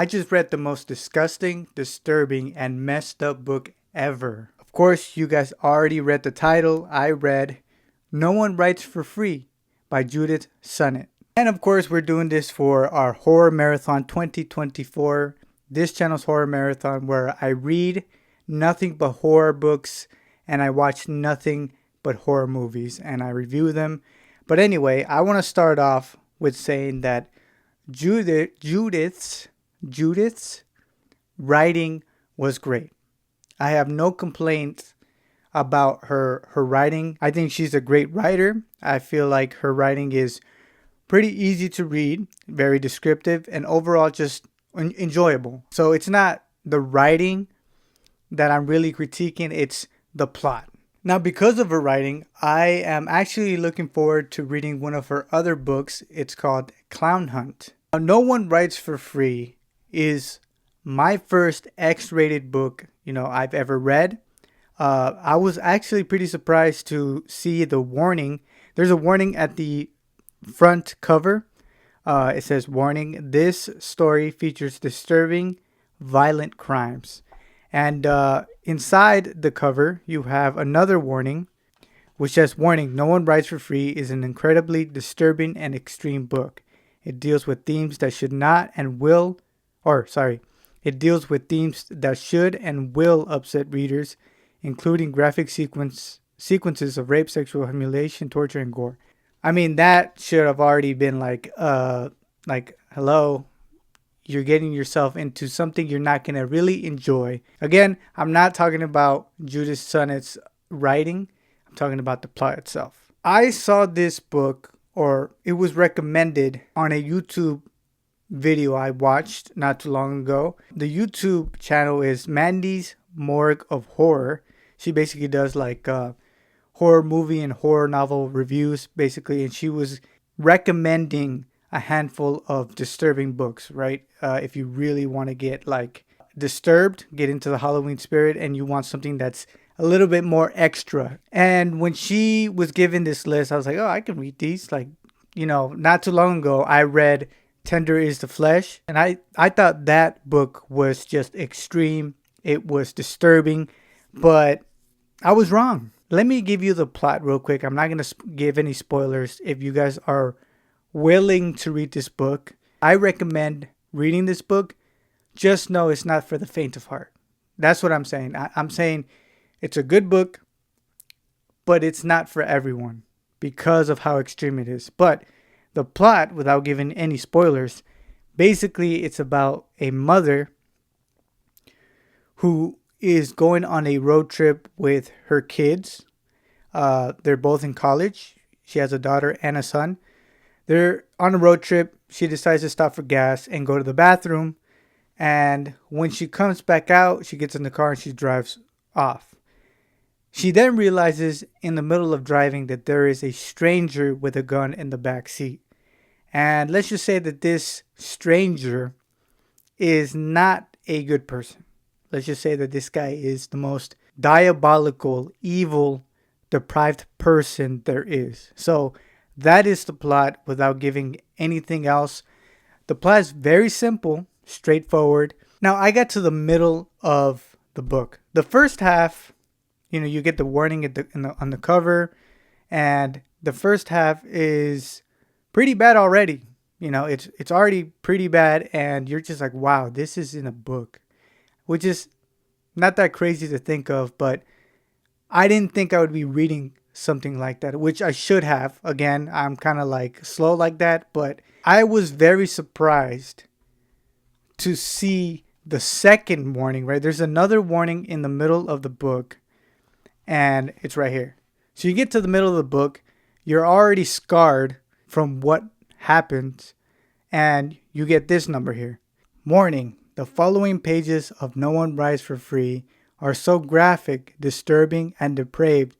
I just read the most disgusting, disturbing, and messed up book ever. Of course, you guys already read the title. I read No One Writes for Free by Judith Sunnett. And of course, we're doing this for our Horror Marathon 2024. This channel's Horror Marathon, where I read nothing but horror books and I watch nothing but horror movies and I review them. But anyway, I want to start off with saying that Judith's writing was great. I have no complaints about her writing. I think she's a great writer. I feel like her writing is pretty easy to read, very descriptive, and overall just enjoyable. So it's not the writing that I'm really critiquing, it's the plot. Now, because of her writing, I am actually looking forward to reading one of her other books. It's called Clown Hunt. Now, No One Writes for Free is my first X-rated book, I've ever read. I was actually pretty surprised to see the warning. There's a warning at the front cover. It says, warning, this story features disturbing, violent crimes. And inside the cover, you have another warning, which says, warning, No One Writes for Free is an incredibly disturbing and extreme book. It deals with themes that should not and will, it deals with themes that should and will upset readers, including graphic sequences of rape, sexual humiliation, torture, and gore. I mean, that should have already been like, hello, you're getting yourself into something you're not going to really enjoy. Again, I'm not talking about Judith Sunnett's writing. I'm talking about the plot itself. I saw this book, or it was recommended on a YouTube video I watched not too long ago. The YouTube channel is Mandy's Morgue of Horror. She basically does like horror movie and horror novel reviews, basically, and she was recommending a handful of disturbing books, right? If you really want to get like disturbed, get into the Halloween spirit, and you want something that's a little bit more extra. And when she was given this list, I was like, oh, I can read these. Like, not too long ago, I read Tender is the Flesh, and I thought that book was just extreme. It was disturbing, but I was wrong. Let me give you the plot real quick. I'm not going to give any spoilers. If you guys are willing to read this book, I recommend reading this book. Just know it's not for the faint of heart. That's what I'm saying. I'm saying it's a good book, but it's not for everyone because of how extreme it is. But the plot, without giving any spoilers, basically it's about a mother who is going on a road trip with her kids. They're both in college. She has a daughter and a son. They're on a road trip. She decides to stop for gas and go to the bathroom. And when she comes back out, she gets in the car and she drives off. She then realizes in the middle of driving that there is a stranger with a gun in the back seat. And let's just say that this stranger is not a good person. Let's just say that this guy is the most diabolical, evil, deprived person there is. So that is the plot without giving anything else. The plot is very simple, straightforward. Now, I got to the middle of the book. The first half, you get the warning on the cover, and the first half is pretty bad already. It's already pretty bad, and you're just like, wow, this is in a book, which is not that crazy to think of, but I didn't think I would be reading something like that, which I should have. Again, I'm kind of like slow like that, but I was very surprised to see the second warning, right? There's another warning in the middle of the book, and it's right here. So you get to the middle of the book, you're already scarred from what happened, and you get this number here. Warning, the following pages of No One Writes for Free are so graphic, disturbing, and depraved,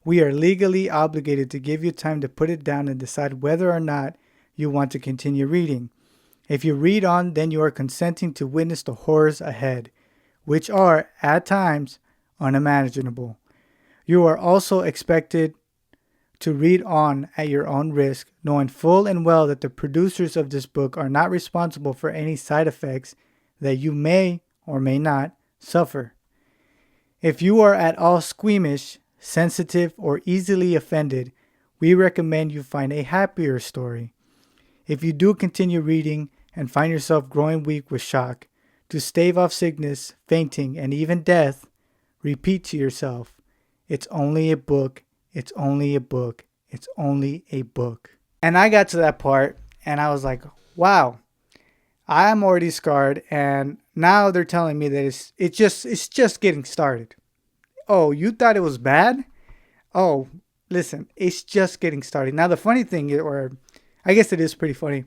we are legally obligated to give you time to put it down and decide whether or not you want to continue reading. If you read on, then you are consenting to witness the horrors ahead, which are, at times, unimaginable. You are also expected to read on at your own risk, knowing full and well that the producers of this book are not responsible for any side effects that you may or may not suffer. If you are at all squeamish, sensitive, or easily offended, we recommend you find a happier story. If you do continue reading and find yourself growing weak with shock, to stave off sickness, fainting, and even death, repeat to yourself, it's only a book, it's only a book, it's only a book. And I got to that part and I was like, wow, I'm already scarred, and now they're telling me that it's just getting started. Oh, you thought it was bad? Oh, listen, it's just getting started. Now the funny thing, or I guess it is pretty funny.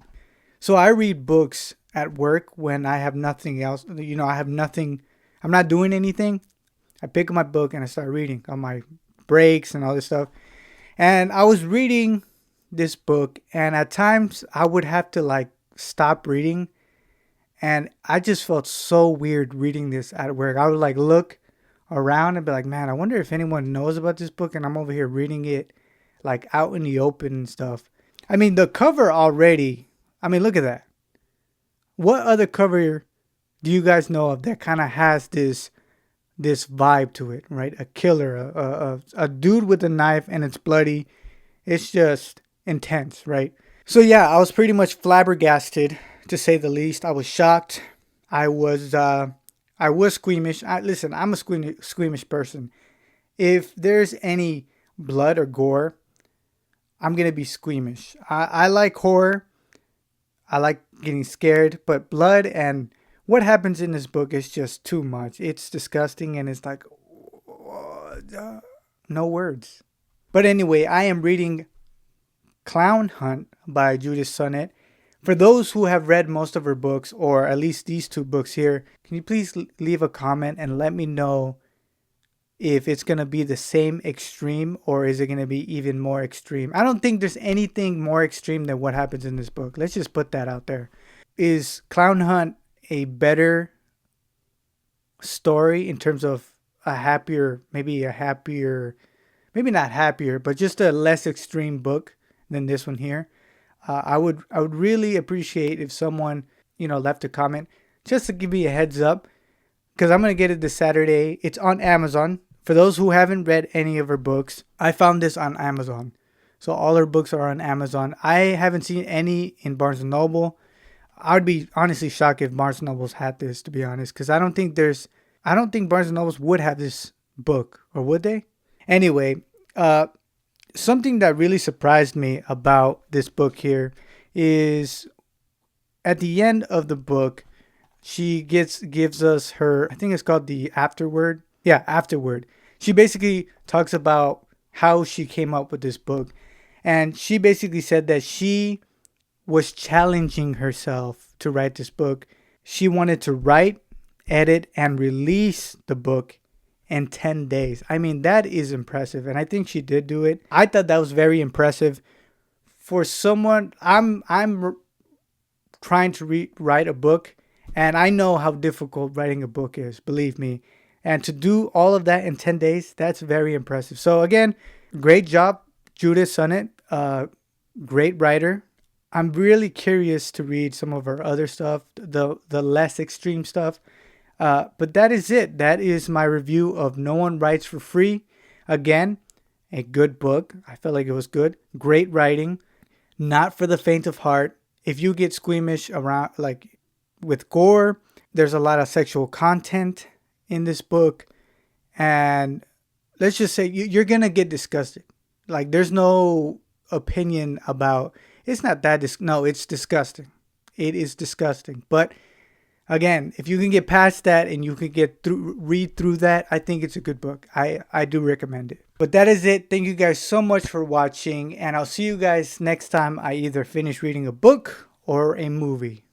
So I read books at work when I have nothing else. I have nothing. I'm not doing anything. I pick up my book and I start reading on my breaks and all this stuff. And I was reading this book, and at times I would have to like stop reading. And I just felt so weird reading this at work. I would like look around and be like, man, I wonder if anyone knows about this book, and I'm over here reading it like out in the open and stuff. I mean, the cover already, I mean, look at that. What other cover do you guys know of that kind of has this vibe to it, right? A killer, a dude with a knife, and it's bloody. It's just intense, right? So yeah, I was pretty much flabbergasted, to say the least. I was shocked. I was squeamish. Listen, I'm a squeamish person. If there's any blood or gore, I'm gonna be squeamish. I like horror. I like getting scared, but blood and what happens in this book is just too much. It's disgusting, and it's like, no words. But anyway, I am reading Clown Hunt by Judith Sunnet. For those who have read most of her books, or at least these two books here, can you please leave a comment and let me know if it's going to be the same extreme, or is it going to be even more extreme? I don't think there's anything more extreme than what happens in this book. Let's just put that out there. Is Clown Hunt a better story in terms of maybe not happier, but just a less extreme book than this one here? I would really appreciate if someone, left a comment just to give me a heads up, because I'm going to get it this Saturday. It's on Amazon. For those who haven't read any of her books, I found this on Amazon. So all her books are on Amazon. I haven't seen any in Barnes & Noble. I would be honestly shocked if Barnes & Noble's had this, to be honest, because I don't think Barnes & Noble's would have this book, or would they? Anyway, something that really surprised me about this book here is at the end of the book, she gives us her, I think it's called the afterword. Yeah, afterword. She basically talks about how she came up with this book. And she basically said that she was challenging herself to write this book. She wanted to write, edit, and release the book in 10 days. I mean, that is impressive. And I think she did do it. I thought that was very impressive. For someone, I'm trying to write a book, and I know how difficult writing a book is, believe me. And to do all of that in 10 days, that's very impressive. So again, great job, Judith Sunnet. Great writer. I'm really curious to read some of her other stuff, the less extreme stuff. But that is it. That is my review of No One Writes for Free. Again, a good book. I felt like it was good. Great writing. Not for the faint of heart. If you get squeamish around, like with gore, there's a lot of sexual content in this book. And let's just say you're going to get disgusted. Like, there's no opinion about, it's not that, no, it's disgusting. It is disgusting. But again, if you can get past that and you can read through that, I think it's a good book. I do recommend it. But that is it. Thank you guys so much for watching, and I'll see you guys next time I either finish reading a book or a movie.